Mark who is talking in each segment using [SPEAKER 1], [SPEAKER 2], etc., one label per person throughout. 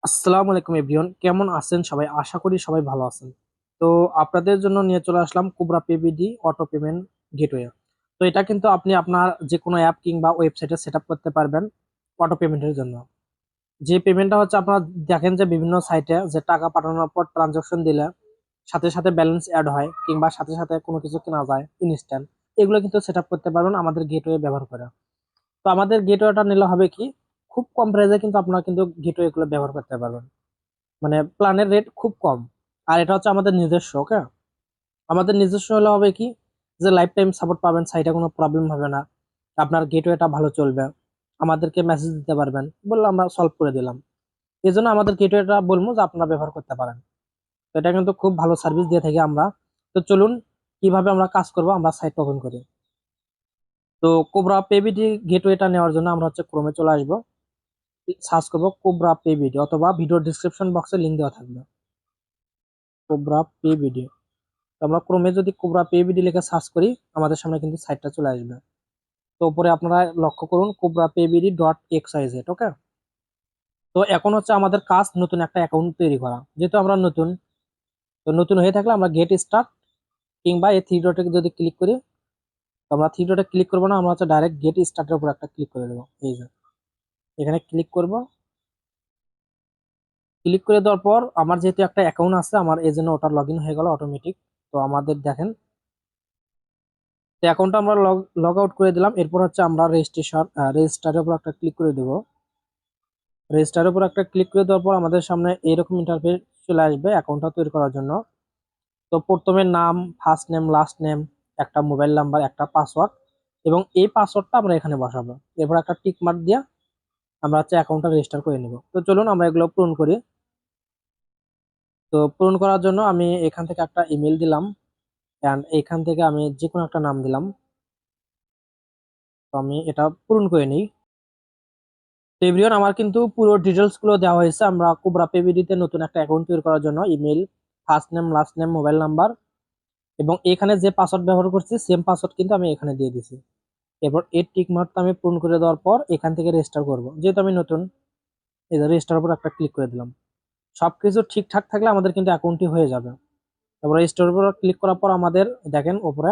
[SPEAKER 1] আসসালামু আলাইকুম এভরিওয়ান, কেমন আছেন সবাই? আশা করি সবাই ভালো আছেন। তো আপনাদের জন্য নিয়ে চলে আসলাম কুবরা পেবিডি অটো পেমেন্ট গেটওয়ে। তো এটা কিন্তু আপনি আপনার যে কোনো অ্যাপ কিংবা ওয়েবসাইটে সেট আপ করতে পারবেন অটো পেমেন্টের জন্য। যে পেমেন্টটা হচ্ছে আপনারা দেখেন যে বিভিন্ন সাইটে যে টাকা পাঠানোর পর ট্রানজাকশন দিলে সাথে সাথে ব্যালেন্স অ্যাড হয় কিংবা সাথে সাথে কোনো কিছু কেনা যায় ইনস্ট্যান্ট, এগুলো কিন্তু সেট আপ করতে পারবেন আমাদের গেটওয়ে ব্যবহার করে। তো আমাদের গেটওয়েটা নিলে হবে কি, খুব কম প্রাইসে কিন্তু আপনারা কিন্তু গেটওয়ে গুলো ব্যবহার করতে পারবেন। মানে প্ল্যানের রেট খুব কম। আর এটা হচ্ছে আমাদের নিজস্ব, ওকে। আমাদের নিজস্ব হলে হবে কি, যে লাইফ টাইম সাপোর্ট পাবেন, সাইটে কোনো প্রবলেম হবে না, আপনার গেটওয়েটা ভালো চলবে, আমাদেরকে মেসেজ দিতে পারবেন, বললে আমরা সলভ করে দিলাম। এই জন্য আমাদের গেটওয়েটা বলবো যে আপনারা ব্যবহার করতে পারেন। তো এটা কিন্তু খুব ভালো সার্ভিস দিয়ে থাকি আমরা। তো চলুন, কিভাবে আমরা কাজ করব, আমরা সাইট ওপেন করি। তো কোবরা পেবিডি গেটওয়েটা নেওয়ার জন্য আমরা হচ্ছে ক্রোমে চলে আসবো, সার্চ করবো কোবরা পেবিডি, অথবা ভিডিও ডিসক্রিপশন বক্সে লিঙ্ক দেওয়া থাকবে কোবরা পেবিডি। তো আমরা ক্রোমে যদি কোবরা পেবিডি লিখে সার্চ করি, আমাদের সামনে কিন্তু সাইটটা চলে আসবে। তো উপরে আপনারা লক্ষ্য করুন কোবরা পেবিডি ডট এক্সআইজেড, ওকে। তো এখন হচ্ছে আমাদের কাজ নতুন একটা অ্যাকাউন্ট তৈরি করা, যেহেতু আমরা নতুন। তো নতুন হয়ে থাকলে আমরা গেট স্টার্ট কিংবা এই থ্রি ডটে যদি ক্লিক করি, তো আমরা থ্রি ডটে ক্লিক করবো না, আমরা হচ্ছে ডাইরেক্ট গেট স্টার্টের উপর একটা ক্লিক করে দেবো। এই যে এখানে ক্লিক করব। ক্লিক করে দেওয়ার পর আমার যেহেতু একটা অ্যাকাউন্ট আছে, আমার এই জন্য ওটা লগ ইন হয়ে গেল অটোমেটিক। তো আমাদের দেখেন, তো অ্যাকাউন্টটা আমরা লগ আউট করে দিলাম। এরপর হচ্ছে আমরা রেজিস্টারের উপর একটা ক্লিক করে দেবো। রেজিস্টারের উপর একটা ক্লিক করে দেওয়ার পর আমাদের সামনে এইরকম ইন্টারফেস চলে আসবে অ্যাকাউন্টটা তৈরি করার জন্য। তো প্রথমে নাম, ফার্স্ট নেম, লাস্ট নেম, একটা মোবাইল নাম্বার, একটা পাসওয়ার্ড, এবং এই পাসওয়ার্ডটা আমরা এখানে বসাবো। এরপর একটা টিক মার্ক দিয়ে আমরা হচ্ছে অ্যাকাউন্টটা রেজিস্টার করে নিব। তো চলুন আমরা এগুলো পূরণ করি। তো পূরণ করার জন্য আমি এখান থেকে একটা ইমেল দিলাম, অ্যান্ড এখান থেকে আমি যে কোনো একটা নাম দিলাম। তো আমি এটা পূরণ করে নিই। তো এভরিওয়ান, আমার কিন্তু পুরো ডিটেলস গুলো দেওয়া হয়েছে। আমরা কোবরা পেবিডিতে নতুন একটা অ্যাকাউন্ট তৈরি করার জন্য email, first name, last name, mobile number, এবং এখানে যে পাসওয়ার্ড ব্যবহার করছি সেম পাসওয়ার্ড কিন্তু আমি এখানে দিয়ে দিছি। এরপর এর টিক মার্কটা আমি পূরণ করে দেওয়ার পর এখান থেকে রেজিস্টার করব, যেহেতু আমি নতুন। এই যে রেজিস্টার উপর একটা ক্লিক করে দিলাম। সবকিছু ঠিকঠাক থাকলে আমাদের কিন্তু অ্যাকাউন্টটি হয়ে যাবে। তারপর রেজিস্টার উপর ক্লিক করার পর আমাদের দেখেন উপরে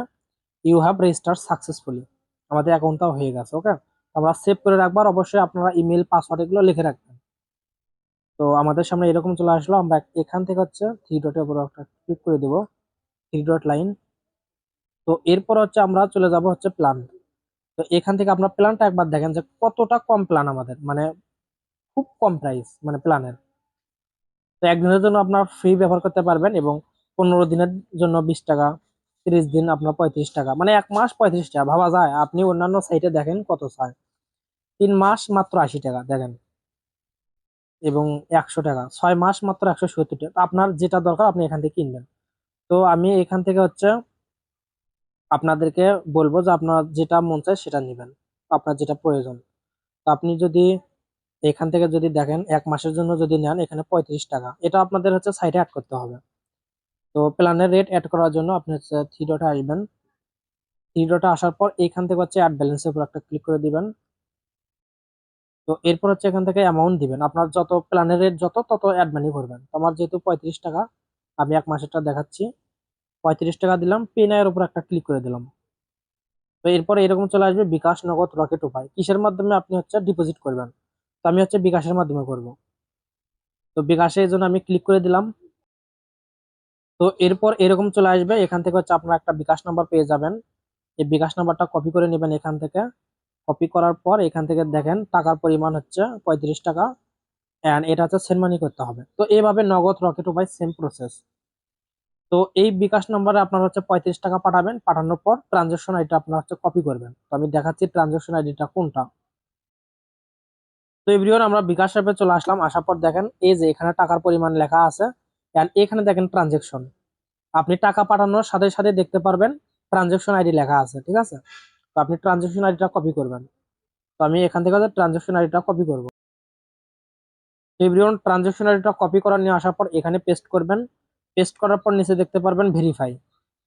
[SPEAKER 1] ইউ হ্যাভ রেজিস্টার সাকসেসফুলি, আমাদের অ্যাকাউন্টটাও হয়ে গেছে, ওকে। আমরা সেভ করে রাখবার, অবশ্যই আপনারা ইমেল, পাসওয়ার্ড এগুলো লিখে রাখবেন। তো আমাদের সামনে এরকম চলে আসলো। আমরা এখান থেকে হচ্ছে থ্রি ডটের উপর একটা ক্লিক করে দেবো, থ্রি ডট লাইন। তো এরপর হচ্ছে আমরা চলে যাব হচ্ছে প্ল্যান। তো এখান থেকে আপনার প্ল্যানটা একবার দেখেন যে কতটা কম প্ল্যান আমাদের, মানে খুব কম প্রাইস মানে প্ল্যানের। তো একদিনের জন্য আপনার ফ্রি ব্যবহার করতে পারবেন, এবং 15 দিনের জন্য 20 টাকা, 30 দিন আপনার 35 টাকা, মানে 1 মাস 35 টাকা। ভাবা যায়? আপনি অন্যান্য সাইটে দেখেন কত চায়, 3 মাস মাত্র 80 টাকা দেখেন, এবং 100 টাকা, 6 মাস মাত্র 170 টাকা। তো আপনার যেটা দরকার আপনি এখান থেকে কিনবেন। তো আমি এখান থেকে হচ্ছে আপনাদেরকে বলবো যে আপনার যেটা মন চায় সেটা নেবেন, আপনার যেটা প্রয়োজন। তো আপনি যদি এখান থেকে যদি দেখেন 1 মাসের জন্য যদি নেন, এখানে 35 টাকা, এটা আপনাদের হচ্ছে সাইটে অ্যাড করতে হবে। তো প্ল্যানের রেট অ্যাড করার জন্য আপনি হচ্ছে থ্রি ডটে আসবেন। থ্রি ডটে আসার পর এখান থেকে হচ্ছে অ্যাড ব্যালেন্সের উপর একটা ক্লিক করে দিবেন। তো এরপর হচ্ছে এখান থেকে অ্যামাউন্ট দিবেন, আপনার যত প্ল্যানের রেট যত তত অ্যাড মানি করবেন। তো আমার যেহেতু 35 টাকা, আমি 1 মাসেরটা দেখাচ্ছি, 35 টাকা দিলাম, পে নাও এর উপর একটা ক্লিক করে দিলাম। তো এরপর এরকম চলে আসবে বিকাশ, নগদ, রকেট উপায়, কিসের মাধ্যমে আপনি হচ্ছে ডিপোজিট করবেন। তো আমি হচ্ছে বিকাশের মাধ্যমে করব। তো বিকাশে এই জন্য আমি ক্লিক করে দিলাম। তো এরপর এরকম চলে আসবে, এখান থেকে হচ্ছে আপনার একটা বিকাশ নাম্বার পেয়ে যাবেন। এই বিকাশ নাম্বারটা কপি করে নেবেন এখান থেকে। কপি করার পর এখান থেকে দেখেন টাকার পরিমাণ হচ্ছে 35 টাকা, এন্ড এটা হচ্ছে সেন্ড মানি করতে হবে। তো এইভাবে নগদ, রকেট উপায় সেম প্রসেস। তো এই বিকাশ নাম্বারে আপনার হচ্ছে 35 টাকা পাঠাবেন, পাঠানোর পর ট্রানজাকশন আইডিটা আপনার হচ্ছে কপি করবেন। তো আমি দেখাচ্ছি ট্রানজাকশন আইডিটা কোনটা। তো এভরিওয়ান, আমরা বিকাশ অ্যাপে চলে আসলাম। আসার পর দেখেন এই যে এখানে টাকার পরিমাণ লেখা আছে, এন্ড এখানে দেখেন ট্রানজাকশন। আপনি টাকা পাঠানোর সাথে সাথে দেখতে পারবেন ট্রানজাকশন আইডি লেখা আছে, ঠিক আছে। তো আপনি ট্রানজাকশন আইডিটা কপি করবেন। তো আমি এখান থেকে ট্রানজাকশন আইডিটা কপি করব। তো এভরিওয়ান, ট্রানজাকশন আইডিটা কপি করা নিয়ে আসার পর এখানে পেস্ট করবেন। পেস্ট করার পর নিচে দেখতে পারবেন ভেরিফাই।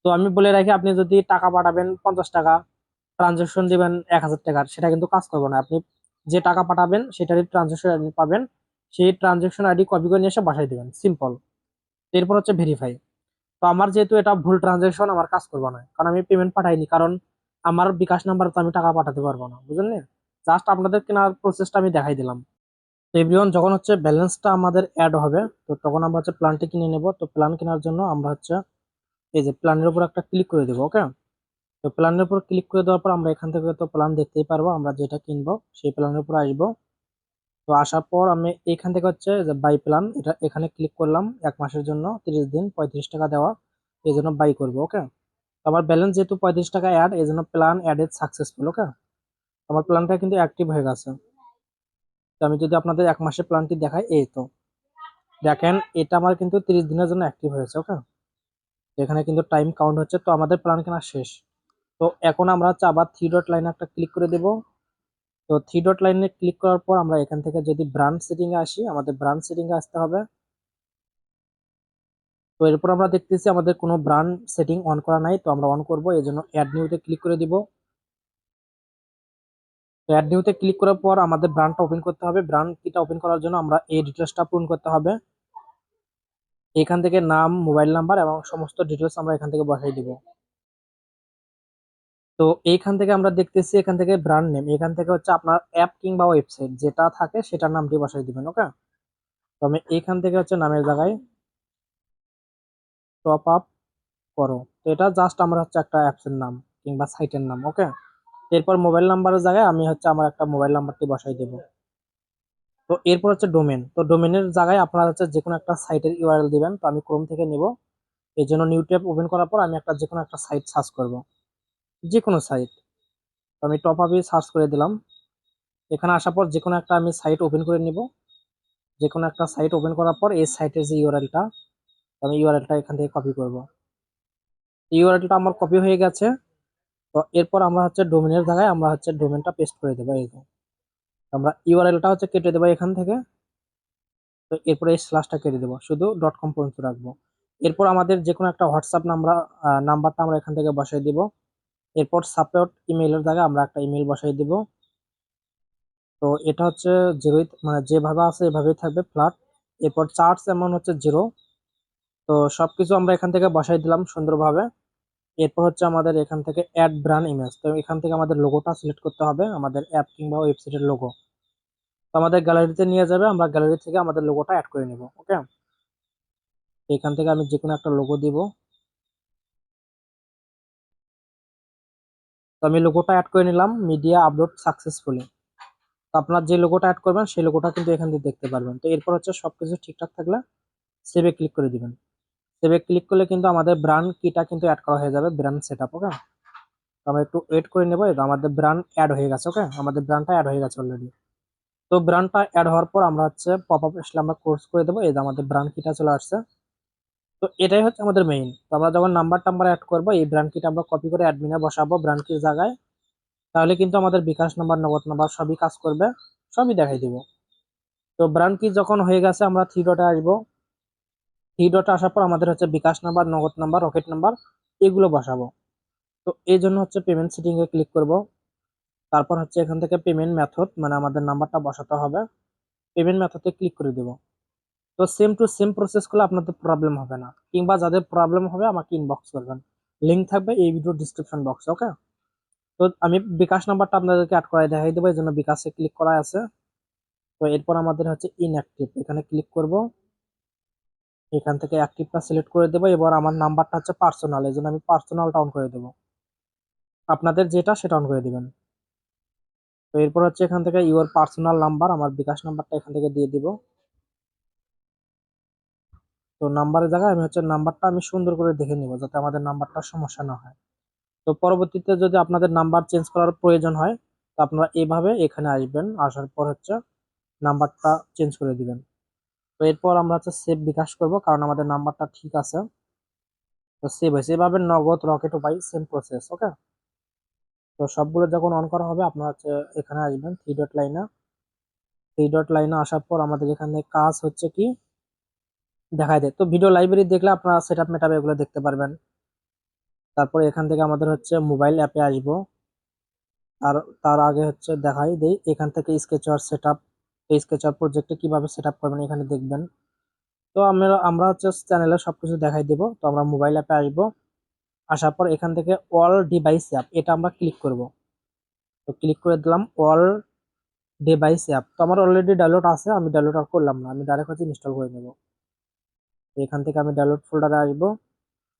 [SPEAKER 1] তো আমি বলে রাখি, আপনি যদি টাকা পাঠাবেন 50 টাকা, ট্রানজাকশন দিবেন 1000 টাকার, সেটা কিন্তু কাজ করবে না। আপনি যে টাকা পাঠাবেন সেটারই ট্রানজাকশন পাবেন, সেই ট্রানজেকশন আইডি কপি করে নিয়ে এসে বাসায় দিবেন, সিম্পল। এরপর হচ্ছে ভেরিফাই। তো আমার যেহেতু এটা ভুল ট্রানজেকশন, আমার কাজ করবো না, কারণ আমি পেমেন্ট পাঠাইনি, কারণ আমার বিকাশ নাম্বার তো আমি টাকা পাঠাতে পারবো না, বুঝলেন? জাস্ট আপনাদের কেনার প্রসেসটা আমি দেখাই দিলাম। তো এভরিওয়ান, যখন হচ্ছে ব্যালেন্সটা আমাদের অ্যাড হবে, তো তখন আমরা হচ্ছে প্ল্যানটি কিনে নেব। তো প্ল্যান কেনার জন্য আমরা হচ্ছে এই যে প্ল্যানের উপর একটা ক্লিক করে দেবো, ওকে। তো প্ল্যানের উপর ক্লিক করে দেওয়ার পর আমরা এখান থেকে তো প্ল্যান দেখতেই পারবো, আমরা যেটা কিনবো সেই প্ল্যানের উপর আসবো। তো আসার পর আমি এখান থেকে হচ্ছে যে বাই প্ল্যান, এটা এখানে ক্লিক করলাম, 1 মাসের জন্য 30 দিন 35 টাকা দেওয়া, এই জন্য বাই করবো, ওকে। আমার ব্যালেন্স যেহেতু 35 টাকা অ্যাড, এই জন্য প্ল্যান অ্যাডেড সাকসেসফুল, ওকে। আমার প্ল্যানটা কিন্তু অ্যাক্টিভ হয়ে গেছে। তো আমি যদি আপনাদের 1 মাসের প্ল্যানটি দেখাই, এই তো দেখেন, এটা আমার কিন্তু 30 দিনের জন্য অ্যাক্টিভ হয়েছে, ওকে। এখানে কিন্তু টাইম কাউন্ট হচ্ছে। তো আমাদের প্ল্যান কেনা শেষ। তো এখন আমরা হচ্ছে আবার থ্রি ডট লাইনে একটা ক্লিক করে দেব। তো থ্রি ডট লাইনে ক্লিক করার পর আমরা এখান থেকে যদি ব্রান্ড সেটিং এ আসি, আমাদের ব্রান্ড সেটিং এ আসতে হবে। তো এরপর আমরা দেখতেছি আমাদের কোনো ব্রান্ড সেটিং অন করা নাই, তো আমরা অন করব, এই জন্য অ্যাড নিউতে ক্লিক করে দিব। তো অ্যাড নিউতে ক্লিক করার পর আমাদের ব্র্যান্ডটা ওপেন করতে হবে। ব্র্যান্ড কিটা ওপেন করার জন্য আমরা এই ডিটেলসটা পূরণ করতে হবে। এখান থেকে নাম, মোবাইল নাম্বার এবং সমস্ত ডিটেলস আমরা এখান থেকে বসাই দিব। তো এইখান থেকে আমরা দেখতেছি, এখান থেকে ব্র্যান্ড নেম, এখান থেকে হচ্ছে আপনার অ্যাপ কিংবা ওয়েবসাইট যেটা থাকে সেটার নামটি বসাই দিবেন, ওকে। তো আমি এইখান থেকে হচ্ছে নামের জায়গায় টপ আপ করো, তো এটা জাস্ট আমার হচ্ছে একটা অ্যাপসের নাম কিংবা সাইটের নাম, ওকে। এরপর মোবাইল নাম্বারের জায়গায় আমি হচ্ছে আমার একটা মোবাইল নাম্বারটি বসাই দেব। তো এরপর হচ্ছে ডোমেন। তো ডোমেনের জায়গায় আপনারা হচ্ছে যে কোনো একটা সাইটের ইউআরএল দিবেন। তো আমি ক্রোম থেকে নিব, এই জন্য নিউ ট্যাব ওপেন করার পর আমি একটা যে কোনো একটা সাইট সার্চ করব, যে কোনো সাইট। তো আমি টপ আপে সার্চ করে দিলাম। এখানে আসার পর যে কোনো একটা আমি সাইট ওপেন করে নিব। যে কোনো একটা সাইট ওপেন করার পর এই সাইটের যে ইউআরএলটা, আমি ইউআরএলটা এখান থেকে কপি করব। ইউআরএলটা আমার কপি হয়ে গেছে। তো এরপর আমরা হচ্ছে ডোমেনের জায়গায় আমরা হচ্ছে ডোমেনটা পেস্ট করে দেবো, এই যে আমরা ইউআরএলটা হচ্ছে কেটে দেবো এখান থেকে। তো এরপরে এই স্ল্যাশটা কেটে দেবো, শুধু ডট কম পর্যন্ত রাখবো। এরপর আমাদের যে কোনো একটা হোয়াটসঅ্যাপ নাম্বারটা আমরা এখান থেকে বসাই দিব। এরপর সাপোর্ট ইমেইলের জায়গায় আমরা একটা ইমেল বসাই দিব। তো এটা হচ্ছে জিরোই, মানে যেভাবে আছে এভাবেই থাকবে, ফ্ল্যাট। এরপর চার্জ অ্যামাউন্ট হচ্ছে 0। তো সবকিছু আমরা এখান থেকে বসাই দিলাম সুন্দরভাবে। এরপর হচ্ছে আমাদের এখান থেকে অ্যাড ব্র্যান্ড ইমেজ, তো এখান থেকে আমাদের লোগোটা সিলেক্ট করতে হবে, আমাদের অ্যাপ কিংবা ওয়েবসাইটের লোগো। তো আমাদের গ্যালারিতে নিয়ে যাবে, আমরা গ্যালারি থেকে আমাদের লোগোটা অ্যাড করে নেব, ওকে। এখান থেকে আমি যে কোনো একটা লোগো দিব। তো আমি লোগোটা অ্যাড করে নিলাম, মিডিয়া আপলোড সাকসেসফুলি। তো আপনার যে লোগোটা অ্যাড করবেন সেই লোগোটা কিন্তু এখান থেকে দেখতে পারবেন। তো এরপর হচ্ছে সবকিছু ঠিকঠাক থাকলে সেভে ক্লিক করে দিবেন। সেভে ক্লিক করলে কিন্তু আমাদের ব্র্যান্ড কিটা কিন্তু অ্যাড করা হয়ে যাবে, ব্র্যান্ড সেটআপ, ওকে। তো আমরা একটু ওয়েট করে নেবো, এটা আমাদের ব্র্যান্ড অ্যাড হয়ে গেছে, ওকে। আমাদের ব্র্যান্ডটা অ্যাড হয়ে গেছে অলরেডি। তো ব্র্যান্ডটা অ্যাড হওয়ার পর আমরা হচ্ছে পপ আপ আসলে আমরা কোর্স করে দেবো, এই যে আমাদের ব্র্যান্ড কিটা চলে আসছে। তো এটাই হচ্ছে আমাদের মেইন। তো আমরা যখন নাম্বার টাম্বার অ্যাড করবো, এই ব্র্যান্ড কিটা আমরা কপি করে অ্যাডমিনে বসাবো ব্র্যান্ড কির জায়গায়। তাহলে কিন্তু আমাদের বিকাশ নাম্বার, নগদ নাম্বার সবই কাজ করবে, সবই দেখাই দিব। তো ব্র্যান্ড কি যখন হয়ে গেছে, আমরা থ্রি ডটে আসবো। থ্রি ডটে আসার পর আমাদের হচ্ছে বিকাশ নাম্বার, নগদ নাম্বার, রকেট নাম্বার এগুলো বসাবো। তো এই জন্য হচ্ছে পেমেন্ট সেটিং এ ক্লিক করব। তারপর হচ্ছে এখান থেকে পেমেন্ট মেথড, মানে আমাদের নাম্বারটা বসাতে হবে, পেমেন্ট মেথডে ক্লিক করে দেব। তো সেম টু সেম প্রসেস করলে আপনাদের প্রবলেম হবে না, কিংবা যাদের প্রবলেম হবে আমাকে ইনবক্স করবেন, লিংক থাকবে এই ভিডিও ডিসক্রিপশন বক্সে, ওকে। তো আমি বিকাশ নাম্বারটা আপনাদেরকে অ্যাড করাই দেখাই দেবো, এই জন্য বিকাশে ক্লিক করা আছে। তো এরপর আমাদের হচ্ছে ইনঅ্যাক্টিভ, এখানে ক্লিক করব। এখান থেকে অ্যাক্টিভটা সিলেক্ট করে দেবো। এবার আমার নাম্বারটা হচ্ছে পার্সোনাল, এই জন্য আমি পার্সোনালটা অন করে দেবো। আপনাদের যেটা সেটা অন করে দিবেন। তো এরপর হচ্ছে এখান থেকে ইউর পার্সোনাল নাম্বার, আমার বিকাশ নাম্বারটা এখান থেকে দিয়ে দিব। তো নাম্বারের জায়গায় আমি হচ্ছে নাম্বারটা আমি সুন্দর করে দেখে নিব, যাতে আমাদের নাম্বারটা সমস্যা না হয়। তো পরবর্তীতে যদি আপনাদের নাম্বার চেঞ্জ করার প্রয়োজন হয়, তো আপনারা এইভাবে এখানে আসবেন, আসার পর হচ্ছে নাম্বারটা চেঞ্জ করে দিবেন। তো এরপর আমরা হচ্ছে সেভ বিকাশ করব, কারণ আমাদের নাম্বারটা ঠিক আছে। তো সেভ হয়েছে, এভাবে নগদ, রকেট, উপায় সেম প্রসেস, ওকে। তো সবগুলো যখন অন করা হবে, আপনারা হচ্ছে এখানে আসবেন থ্রি ডট লাইনে। থ্রি ডট লাইনে আসার পর আমাদের এখানে কাজ হচ্ছে কি দেখায় দেয়। তো ভিডিও লাইব্রেরি দেখলে আপনারা সেটআপ মেটআপ এগুলো দেখতে পারবেন। তারপরে এখান থেকে আমাদের হচ্ছে মোবাইল অ্যাপে আসবো। আর তার আগে হচ্ছে দেখাই দেই, এখান থেকে স্কেচ আর সেটআপ তো স্কেচআপ প্রজেক্টে কিভাবে সেট আপ করবেন এখানে দেখবেন। তো আমরা হচ্ছে চ্যানেলে সবকিছু দেখাই দেবো। তো আমরা মোবাইল অ্যাপে আসবো, আসার পর এখান থেকে অল ডিভাইস অ্যাপ এটা আমরা ক্লিক করব। তো ক্লিক করে দিলাম অল ডিভাইস অ্যাপ। তো আমার অলরেডি ডাউনলোড আছে, আমি ডাউনলোড আর করলাম না, আমি ডাইরেক্ট হচ্ছে ইনস্টল করে নেব। তো এখান থেকে আমি ডাউনলোড ফোল্ডারে আসবো,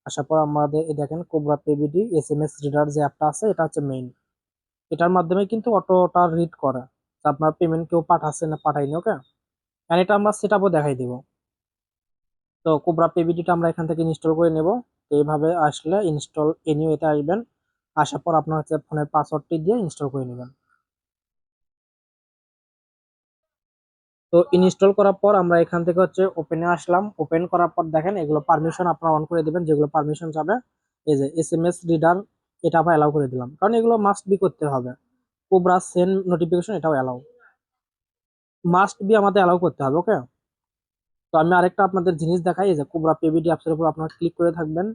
[SPEAKER 1] আসার পর আমাদের এই দেখেন কোবরা পিবিডি এসএমএস রিডার যে অ্যাপটা আছে এটা হচ্ছে মেইন। এটার মাধ্যমে কিন্তু অটোটা রিড করে যে আপনার পেমেন্ট কেউ পাঠাচ্ছে না পাঠায়নি। ওকে, আর এটা আমরা সেট আপও দেখাই দিব। তো কোবরা পিবিডিটা আমরা এখান থেকে ইনস্টল করে নেব। তো এইভাবে আসলে ইনস্টল এনিউ এতে আসবেন, আসার পর আপনার হচ্ছে ফোনের পাসওয়ার্ডটি দিয়ে ইনস্টল করে নেবেন। তো ইনস্টল করার পর আমরা এখান থেকে হচ্ছে ওপেনে আসলাম, ওপেন করার পর দেখেন এগুলো পারমিশন আপনারা অন করে দিবেন, যেগুলো পারমিশন যাবে এই যে এসএমএস রিডার এটা আমরা অ্যালাউ করে দিলাম, কারণ এগুলো মাস্ট বি করতে হবে। কোবরা সেন্ড নোটিফিকেশন এটাও অ্যালাউ, মাস্ট বি আমাদের অ্যালাউ করতে হবে। ওকে, তো আমি আরেকটা আপনাদের জিনিস দেখাই, এই যে কোবরা পিবিডি অ্যাপসের উপর আপনারা ক্লিক করে থাকবেন,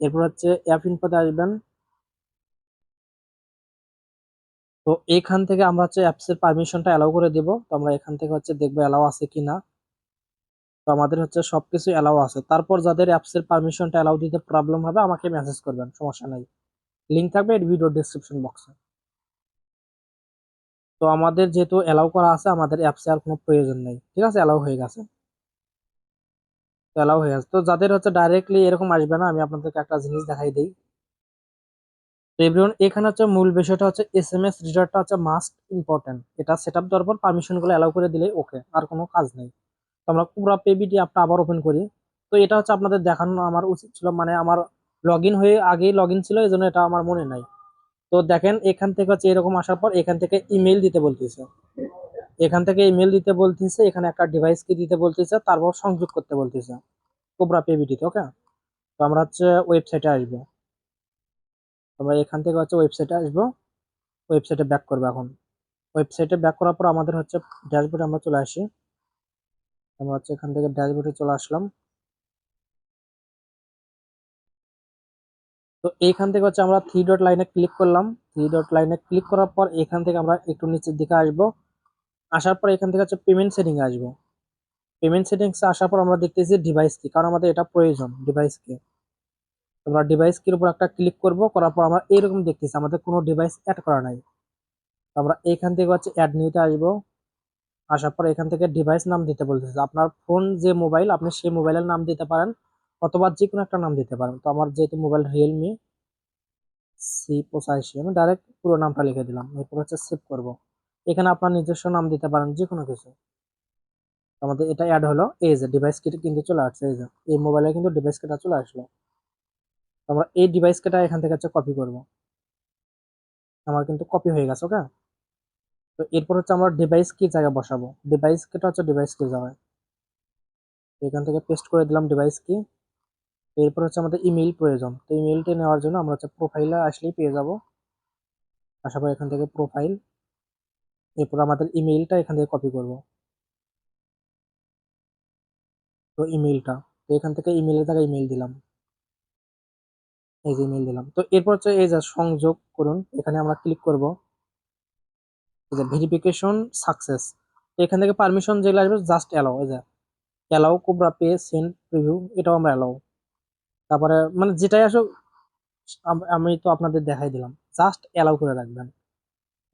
[SPEAKER 1] এরপর হচ্ছে অ্যাপ ইনফোতে আসবেন। তো এখান থেকে আমরা হচ্ছে অ্যাপসের পারমিশনটা অ্যালাউ করে দিব। তো আমরা এখান থেকে হচ্ছে দেখবো অ্যালাউ আছে কিনা। তো আমাদের হচ্ছে সবকিছু অ্যালাউ আছে। তারপর যাদের অ্যাপসের পারমিশনটা অ্যালাউ দিতে প্রবলেম হবে আমাকে মেসেজ করবেন, সমস্যা নাই, লিংক থাকবে এর ভিডিও ডেসক্রিপশন বক্সে। তো আমাদের যেহেতু অ্যালাউ করা আছে আমাদের অ্যাপসে আর কোনো প্রয়োজন নেই, ঠিক আছে, অ্যালাউ হয়ে গেছে। তো অ্যালাউ হয়ে গেছে। তো যাদের হচ্ছে ডাইরেক্টলি এরকম আসবে না, আমি আপনাদেরকে একটা জিনিস দেখাই দিই। তো এভরিওয়ান এখানে হচ্ছে মূল বিষয়টা হচ্ছে এসএমএস রিডারটা হচ্ছে মাস্ট ইম্পর্টেন্ট, এটা সেট আপ দেওয়ার পর পারমিশন গুলো অ্যালাউ করে দিলেই ওকে, আর কোনো কাজ নেই। তো আমরা পুরো পেবিটি অ্যাপটা আবার ওপেন করি। তো এটা হচ্ছে আপনাদের দেখানো আমার উচিত ছিল, মানে আমার লগ ইন হয়ে আগেই লগ ইন ছিল, এই জন্য এটা আমার মনে নাই। তো দেখেন এখান থেকে হচ্ছে এরকম আসার পর এখান থেকে ইমেল দিতে বলতেছে, এখান থেকে ইমেল দিতে বলতেছে, এখানে একটা ডিভাইস কি দিতে বলতেছে, তারপর সংযোগ করতে বলতেছে কোবরা পেবিটিতে। ওকে, তো আমরা হচ্ছে ওয়েবসাইটে আসবো, আমরা এখান থেকে হচ্ছে ওয়েবসাইটে আসবো, ওয়েবসাইটে ব্যাক করবো এখন। ওয়েবসাইটে ব্যাক করার পর আমাদের হচ্ছে ড্যাশবোর্ডে আমরা চলে আসি, আমরা হচ্ছে এখান থেকে ড্যাশবোর্ডে চলে আসলাম। তো এইখান থেকে হচ্ছে আমরা থ্রি ডট লাইনে ক্লিক করলাম, থ্রি ডট লাইনে ক্লিক করার পর এখান থেকে আমরা একটু নিচের দিকে আসবো, আসার পর এখান থেকে হচ্ছে পেমেন্ট সেটিং এ আসবো। পেমেন্ট সেটিংস আসার পর আমরা দেখতেছি ডিভাইস কি, কারণ আমাদের এটা প্রয়োজন ডিভাইস কি। আমরা ডিভাইস কির উপর একটা ক্লিক করব, করার পর আমরা এরকম দেখতেছি আমাদের কোনো ডিভাইস অ্যাড করা নাই। তো আমরা এখান থেকে হচ্ছে অ্যাড নিউতে আসবো, আসার পর এখান থেকে ডিভাইস নাম দিতে বলতেছে, আপনার ফোন যে মোবাইল আপনি সেই মোবাইলের নাম দিতে পারেন, অথবা যে কোনো একটা নাম দিতে পারেন। তো আমার যেহেতু মোবাইল রিয়েলমি C85, আমি ডাইরেক্ট পুরো নামটা লিখে দিলাম, এরপর হচ্ছে সেভ করব। এখানে আপনার নিজস্ব নাম দিতে পারেন যে কোনো কিছু। তো আমাদের এটা অ্যাড হলো, এই যে ডিভাইস কিট কিন্তু চলে আসছে, এই যে এই মোবাইলে কিন্তু ডিভাইস কিটটা চলে আসলো। তো আমরা এই ডিভাইস কিটটা এখান থেকে হচ্ছে কপি করব, আমার কিন্তু কপি হয়ে গেছে। ওকে, তো এরপর হচ্ছে আমরা ডিভাইস কি জায়গায় বসাবো, ডিভাইস কিটা হচ্ছে ডিভাইস কি জায়গায়, এখান থেকে পেস্ট করে দিলাম ডিভাইস কি। এরপর হচ্ছে আমাদের ইমেল প্রয়োজন, তো ইমেলটা নেওয়ার জন্য আমরা হচ্ছে প্রোফাইলে আসলেই পেয়ে যাব, আশা করি এখান থেকে প্রোফাইল, এরপর আমাদের ইমেইলটা এখান থেকে কপি করব। তো ইমেইলটা, তো এখান থেকে ইমেইলের জায়গায় ইমেইল দিলাম, এই যে ইমেইল দিলাম। তো এরপর হচ্ছে এই যে সংযোগ করুন, এখানে আমরা ক্লিক করব, এই যে ভেরিফিকেশন সাকসেস। তো এখান থেকে পারমিশন যেগুলো আসবে জাস্ট অ্যালাউ, এই যে allow cobra pay send preview এটাও আমরা অ্যালাউ, তারপরে মানে যেটাই আসুক আমি তো আপনাদের দেখাই দিলাম, জাস্ট অ্যালাউ করে রাখবেন।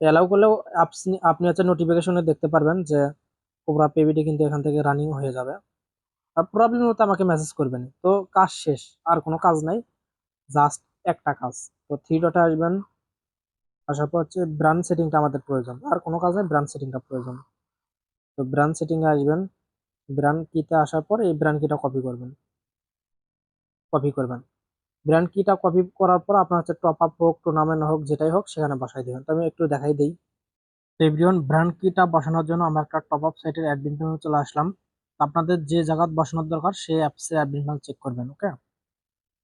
[SPEAKER 1] অ্যালাউ করলেও আপনি আপনি হচ্ছে নোটিফিকেশনে দেখতে পারবেন যে কোবরা পেবিটি কিন্তু এখান থেকে রানিং হয়ে যাবে। আর প্রবলেম হতে আমাকে মেসেজ করবেন। তো কাজ শেষ, আর কোনো কাজ নাই, জাস্ট একটা কাজ। তো থ্রি ডটে আসবেন, আসার পর হচ্ছে ব্র্যান্ড সেটিংটা আমাদের প্রয়োজন, আর কোনো কাজ নেই, ব্র্যান্ড সেটিংটা প্রয়োজন। তো ব্র্যান্ড সেটিং এ আসবেন, ব্র্যান্ড কিতে আসার পর এই ব্র্যান্ড কিটা কপি করবেন, কপি করবেন। ব্র্যান্ড কিটা কপি করার পর আপনার হচ্ছে টপ আপ হোক টুর্নামেন্ট হোক যেটাই হোক সেখানে বসাই দিবেন। তো আমি একটু দেখাই দিই। তো এভরিওয়ান ব্র্যান্ড কিটা বসানোর জন্য আমরা একটা টপ আপ সাইটের অ্যাডমিন প্যানেলে চলে আসলাম। আপনাদের যে জায়গা বসানোর দরকার সেই অ্যাপসে অ্যাডমিন প্যানেল চেক করবেন। ওকে,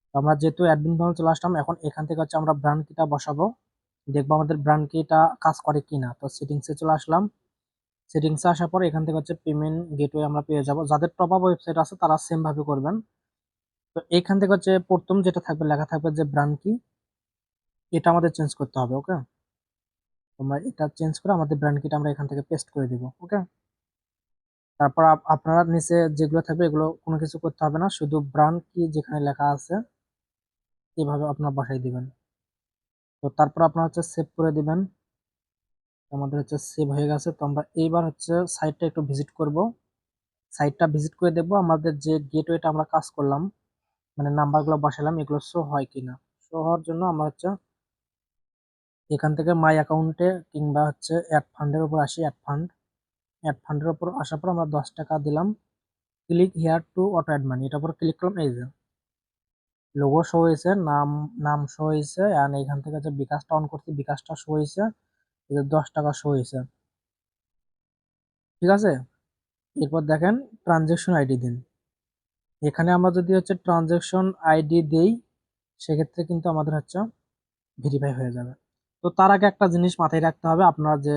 [SPEAKER 1] তো আমরা যেহেতু অ্যাডমিন প্যানেল চলে আসলাম, এখন এখান থেকে হচ্ছে আমরা ব্র্যান্ড কিটা বসাবো, দেখবো আমাদের ব্র্যান্ড কিটা কাজ করে কিনা। তো সেটিংসে চলে আসলাম, সেটিংসে আসার পর এখান থেকে হচ্ছে পেমেন্ট গেটওয়ে আমরা পেয়ে যাব। যাদের টপ আপ ওয়েবসাইট আছে তারা সেম ভাবে করবেন। তো এখান থেকে হচ্ছে প্রথম যেটা থাকবে লেখা থাকবে যে ব্র্যান্ড কি, এটা আমাদের চেঞ্জ করতে হবে। ওকে, তোমরা এটা চেঞ্জ করে আমাদের ব্র্যান্ড কিটা আমরা এখান থেকে পেস্ট করে দিব। ওকে, তারপর আপনারা নিচে যেগুলো থাকবে এগুলো কোনো কিছু করতে হবে না, শুধু ব্র্যান্ড কি যেখানে লেখা আছে এভাবে আপনারা বসাই দিবেন। তো তারপর আপনারা হচ্ছে সেভ করে দিবেন। আমাদের হচ্ছে সেভ হয়ে গেছে। তো আমরা এইবার হচ্ছে সাইটটা একটু ভিজিট করব। সাইটটা ভিজিট করে দেখবো আমাদের যে গেটওয়েটা আমরা কাজ করলাম, মানে নাম্বারগুলো বসালাম, এগুলো শো হয় কিনা। শো হওয়ার জন্য আমরা হচ্ছে এখান থেকে মাই অ্যাকাউন্টে কিংবা হচ্ছে অ্যাড ফান্ডের উপর আসি। অ্যাড ফান্ডের উপর আসার পর আমরা 10 টাকা দিলাম। Click here to auto add money, এটার উপর ক্লিক করলাম। এই যে লোগো শো হয়েছে, নাম নাম শো হয়েছে, অ্যান্ড এখান থেকে যে বিকাশটা অন করছি বিকাশটা শো হয়েছে, এই যে 10 টাকা শো হয়েছে। ঠিক আছে, এরপর দেখেন ট্রানজেকশন আইডি দিন। এখানে আমরা যদি হচ্ছে ট্রানজেকশন আইডি দেই সেক্ষেত্রে কিন্তু আমাদের হচ্ছে ভেরিফাই হয়ে যাবে। তো তার আগে একটা জিনিস মাথায় রাখতে হবে, আপনার যে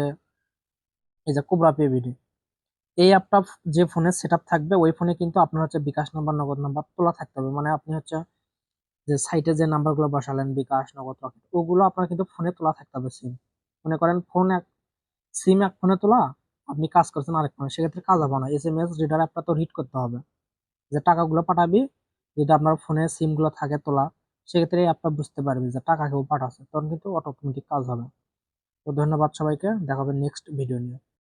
[SPEAKER 1] এই যে কোবরা পেবিডি এই অ্যাপটা যে ফোনে সেট আপ থাকবে ওই ফোনে কিন্তু আপনার হচ্ছে বিকাশ নাম্বার নগদ নাম্বার তোলা থাকতে হবে। মানে আপনি হচ্ছে যে সাইটে যে নাম্বারগুলো বসালেন বিকাশ নগদ রকেট ওগুলো আপনার কিন্তু ফোনে তোলা থাকতে হবে। সিম মনে করেন সিম এক ফোনে তোলা, আপনি কাজ করছেন আরেক ফোনে, সেক্ষেত্রে কাজ হবে না। SMS রিডার অ্যাপটা তো রিড করতে হবে, যে টাকাগুলো পাঠাবি। যদি আপনার ফোনে সিম গুলো থাকে তোলা, সেক্ষেত্রে এই অ্যাপটা বুঝতে পারবে যে টাকা কেউ পাঠাচ্ছে, তখন কিন্তু অটোমেটিক কাজ হবে। তো ধন্যবাদ সবাইকে, দেখা হবে নেক্সট ভিডিও নিয়ে।